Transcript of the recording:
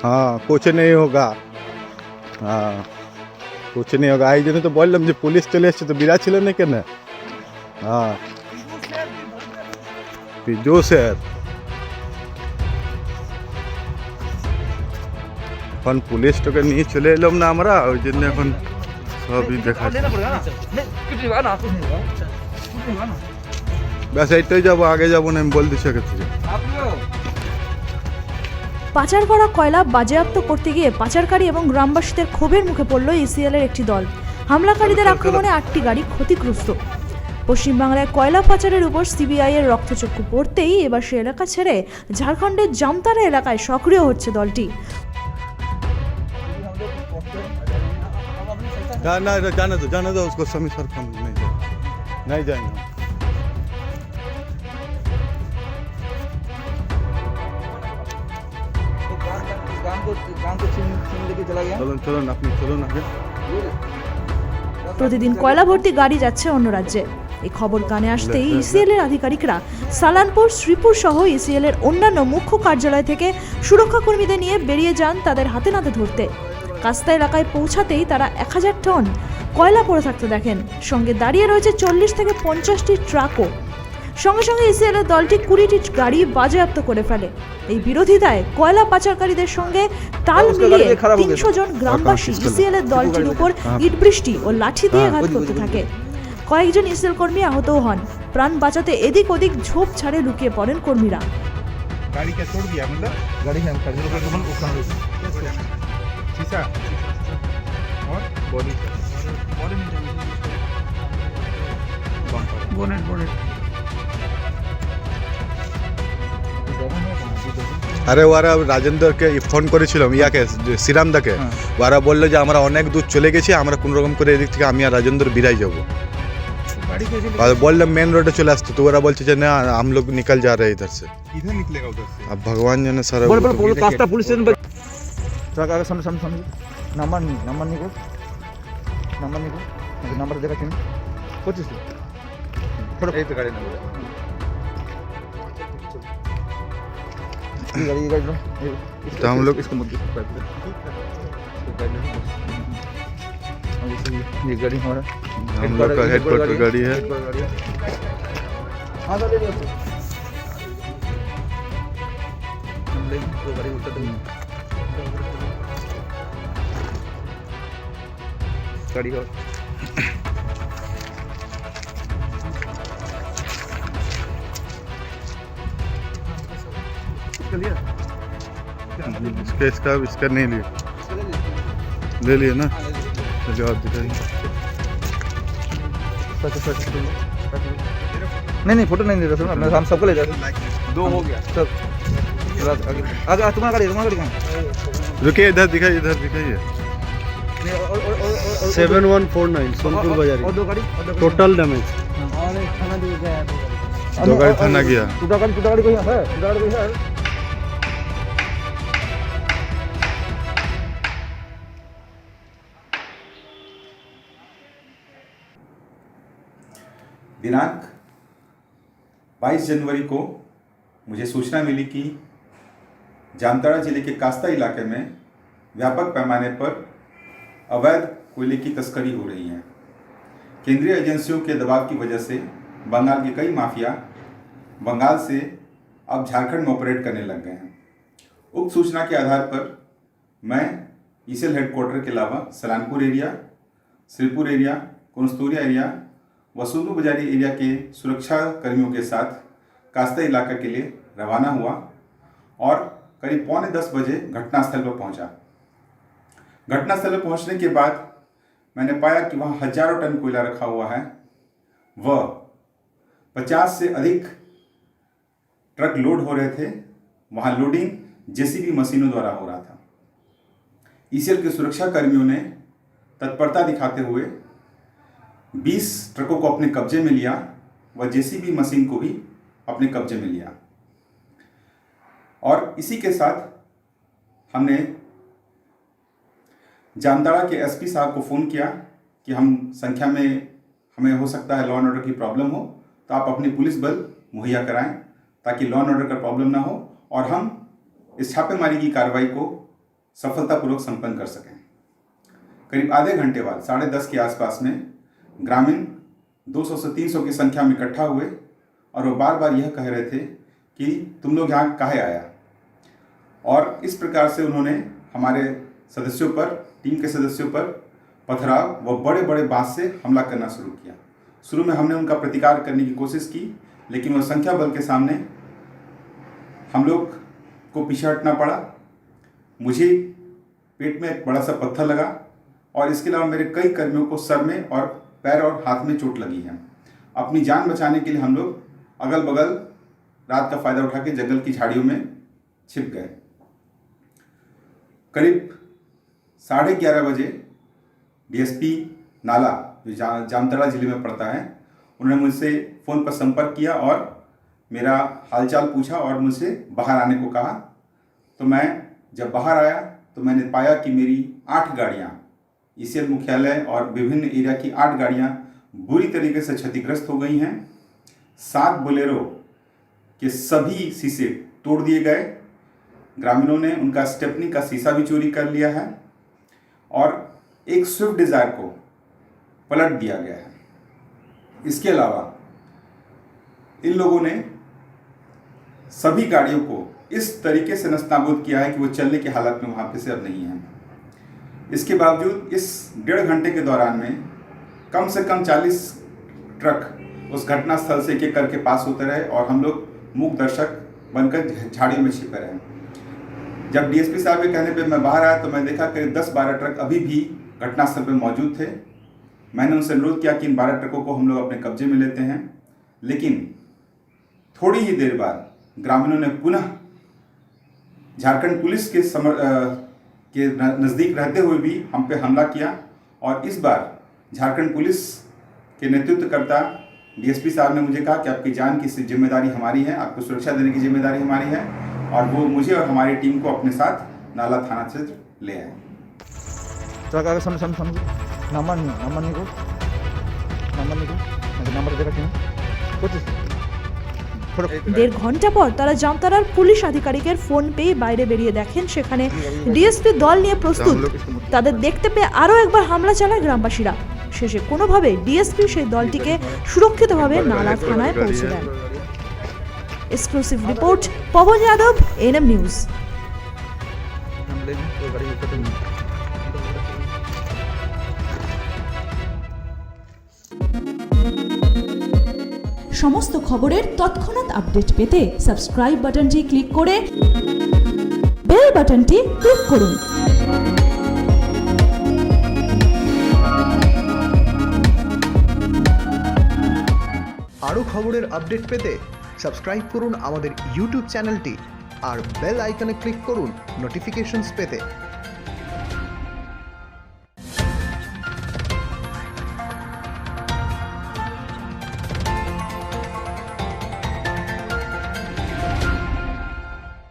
हाँ कुछ नहीं होगा। हाँ कुछ नहीं होगा। आई जन तो बोललाम যে পুলিশ চলে এসেছে তো বিরা ছিল না কেন? হ্যাঁ পিজু স্যার এখন পুলিশটাকে নিয়ে চলে এলাম না আমরা, ওই জন্য এখন সবই দেখা ব্যাস এইটাই যাবো, আগে যাবো না আমি বল দিচ্ছি আগে থেকে। পাচার করা কয়লা বাজেয়াপ্ত করতে গিয়ে পাচারকারী এবং গ্রামবাসীদের ক্ষোভের মুখে পড়ল ইসিএলের একটি দল। হামলাকারীদের আক্রমণে 8টি গাড়ি ক্ষতিগ্রস্ত। পশ্চিমবাংলায় কয়লা পাচারের উপর সিবিআই এর রক্তচক্ষু পড়তেই এবার সে এলাকা ছেড়ে ঝাড়খণ্ডের জামতারা এলাকায় সক্রিয় হচ্ছে দলটি। जाना दो उसको, समी सर हम नहीं जाएंगे। চলুন আপনি চলুন আগে। প্রতিদিন কয়লা ভর্তি গাড়ি যাচ্ছে অন্য রাজ্যে। এই খবর কানে আসতেই ইসিএল এর আধিকারিকরা সালানপুর, শ্রীপুর সহ ইসিএল এর অন্যান্য মুখ্য কার্যালয় থেকে সুরক্ষা কর্মীদের নিয়ে বেরিয়ে যান তাদের হাতে নাতে ধরতে। কাস্তা এলাকায় পৌঁছাতেই তারা 1000 টন কয়লা পড়ে থাকতে দেখেন। সঙ্গে দাঁড়িয়ে রয়েছে 40 থেকে 50টি ট্রাকও। সঙ্গে সঙ্গে ইসিএল এর দলটি 20টি গাড়ি বাজেয়াপ্ত করে ফেলে। এই বিরোধিতায় কয়লা পাচারকারীদের সঙ্গে তাল মিলিয়ে 300 জন গ্রামবাসী ইসিএল এর দলটির উপর ইট বৃষ্টি ও লাঠি দিয়ে আঘাত করতে থাকে। কয়েকজন ইসিএল কর্মী আহতও হন। প্রাণ বাঁচাতে এদিক ওদিক ঝোপ ছাড়ে লুকিয়ে পড়েন কর্মীরা। गाड़ी क्या तोड़ दिया मतलब? गाड़ी हम कर दिया तो उखाड़ शीशा और बॉडी में बोनेट আরে ওরা রাজেন্দ্রকে ফোন করেছিলাম, ইয়াকে শ্রীরামদাকে। ওরা বললো যে আমরা অনেক দূর চলে গেছি, আমরা কোনো রকম করে এদিক থেকে আমি আর রাজেন্দ্র বিরাই যাবো। बोल मेन रोड चले आसते तो वो बोलते ना हम लोग निकल जा रहे हैं इधर से। इधर निकलेगा उधर से? अब भगवान जाने सारा। बोल कास्ता पुलिस स्टेशन पर ट्रक आगे सामने नंबर नहीं को नंबर देखा क्यों कुछ थोड़ा एक गाड़ी नंबर ये गाड़ी तो हम लोग इसको मत ये गाड़ी हमारा हम लोग का हेडक्वार्टर गाड़ी है। हाँ तो ले लो हम ले तो गाड़ी उतर गाड़ी और इसका लिया इसका नहीं लिया, ले लिए ना। चलिए और दिखाइए। नहीं फोटो नहीं ले रहा सर, हम सबको ले जाते। दो हो गया सब आगे तुम्हारा गाड़ी कहाँ? रुकिए इधर दिखाइए। 7149 सोनपुर बाजार। और दो गाड़ी टोटल डैमेज। दो गाड़ी थाना गया। टूटा गाड़ी कोई है? दिनांक 22 जनवरी को मुझे सूचना मिली कि जामताड़ा जिले के कास्ता इलाके में व्यापक पैमाने पर अवैध कोयले की तस्करी हो रही है। केंद्रीय एजेंसियों के दबाव की वजह से बंगाल के कई माफिया बंगाल से अब झारखंड में ऑपरेट करने लग गए हैं। उक्त सूचना के आधार पर मैं ईसीएल हेडक्वार्टर के अलावा Salanpur area, Sripur area, Kunustoria area व सुंदू बाजारी एरिया के सुरक्षा कर्मियों के साथ कास्ता इलाका के लिए रवाना हुआ और करीब 9:45 बजे घटनास्थल पर पहुंचा। घटनास्थल पर पहुंचने के बाद मैंने पाया कि वहां हजारों टन कोयला रखा हुआ है व 50 से अधिक ट्रक लोड हो रहे थे। वहां लोडिंग जेसीबी मशीनों द्वारा हो रहा था। ईसीएल के सुरक्षा कर्मियों ने तत्परता दिखाते हुए 20 ट्रकों को अपने कब्जे में लिया व जेसीबी मशीन को भी अपने कब्जे में लिया। और इसी के साथ हमने जामताड़ा के एसपी साहब को फ़ोन किया कि हम संख्या में हमें हो सकता है लॉ एंड ऑर्डर की प्रॉब्लम हो, तो आप अपनी पुलिस बल मुहैया कराएं ताकि लॉ एंड ऑर्डर का प्रॉब्लम ना हो और हम इस छापेमारी की कार्रवाई को सफलतापूर्वक संपन्न कर सकें। करीब आधे घंटे बाद 10:30 के आसपास में ग्रामीण 200 से 300 की संख्या में इकट्ठा हुए और वो बार बार यह कह रहे थे कि तुम लोग यहाँ काहे आया, और इस प्रकार से उन्होंने हमारे सदस्यों पर, टीम के सदस्यों पर पथराव व बड़े बड़े बांस से हमला करना शुरू किया। शुरू में हमने उनका प्रतिकार करने की कोशिश की, लेकिन वह संख्या बल के सामने हम लोग को पीछे हटना पड़ा। मुझे पेट में एक बड़ा सा पत्थर लगा और इसके अलावा मेरे कई कर्मियों को सर में और पैर और हाथ में चोट लगी है। अपनी जान बचाने के लिए हम लोग अगल बगल रात का फ़ायदा उठा के जंगल की झाड़ियों में छिप गए। करीब 11:30 बजे डीएसपी नाला, जो जामताड़ा जिले में पड़ता है, उन्होंने मुझसे फ़ोन पर संपर्क किया और मेरा हालचाल पूछा और मुझसे बाहर आने को कहा। तो मैं जब बाहर आया तो मैंने पाया कि मेरी 8 गाड़ियाँ, ईसीएल मुख्यालय और विभिन्न एरिया की 8 गाड़ियाँ बुरी तरीके से क्षतिग्रस्त हो गई हैं। 7 बोलेरो के सभी शीशे तोड़ दिए गए। ग्रामीणों ने उनका स्टेपनी का शीशा भी चोरी कर लिया है और एक स्विफ्ट डिज़ायर को पलट दिया गया है। इसके अलावा इन लोगों ने सभी गाड़ियों को इस तरीके से नस्तानाबूद किया है कि वो चलने की हालत में वहाँ पे से अब नहीं है। इसके बावजूद इस 1.5 घंटे के दौरान में कम से कम 40 ट्रक उस घटना स्थल से एक-एक करके पास होते रहे और हम लोग मूक दर्शक बनकर झाड़ियों में छिपे रहे। जब डीएसपी साहब के कहने पे मैं बाहर आया तो मैं देखा करीब 10-12 ट्रक अभी भी घटनास्थल पर मौजूद थे। मैंने उनसे अनुरोध किया कि इन 12 ट्रकों को हम लोग अपने कब्जे में लेते हैं, लेकिन थोड़ी ही देर बाद ग्रामीणों ने पुनः झारखंड पुलिस के नज़दीक रहते हुए भी हम पे हमला किया और इस बार झारखंड पुलिस के नेतृत्वकर्ता डीएसपी साहब ने मुझे कहा कि आपकी जान की जिम्मेदारी हमारी है, आपको सुरक्षा देने की जिम्मेदारी हमारी है, और वो मुझे और हमारी टीम को अपने साथ नाला थाना क्षेत्र ले आए। ट्रक आगे सामने सामने सामने नंबर निको नंबर देखा क्यों कुछ 1.5 ঘন্টা পর তারা জামতারার পুলিশ আধিকারিকের ফোন পেয়ে বাইরে বেরিয়ে দেখেন সেখানে ডিএসপি দল নিয়ে প্রস্তুত। তাদের দেখতে পেয়ে আরও একবার হামলা চালায় গ্রামবাসীরা। শেষে কোনোভাবে ডিএসপি সেই দলটিকে সুরক্ষিতভাবে নালা থানায় পৌঁছে দেন। Exclusive report, Pawan Yadav, NM news. সমস্ত খবরের তৎক্ষণাৎ আপডেট পেতে সাবস্ক্রাইব বাটনটি ক্লিক করে বেল বাটনটি ক্লিক করুন। আরও খবরের আপডেট পেতে সাবস্ক্রাইব করুন আমাদের ইউটিউব চ্যানেলটি আর বেল আইকনে ক্লিক করুন নোটিফিকেশনস পেতে।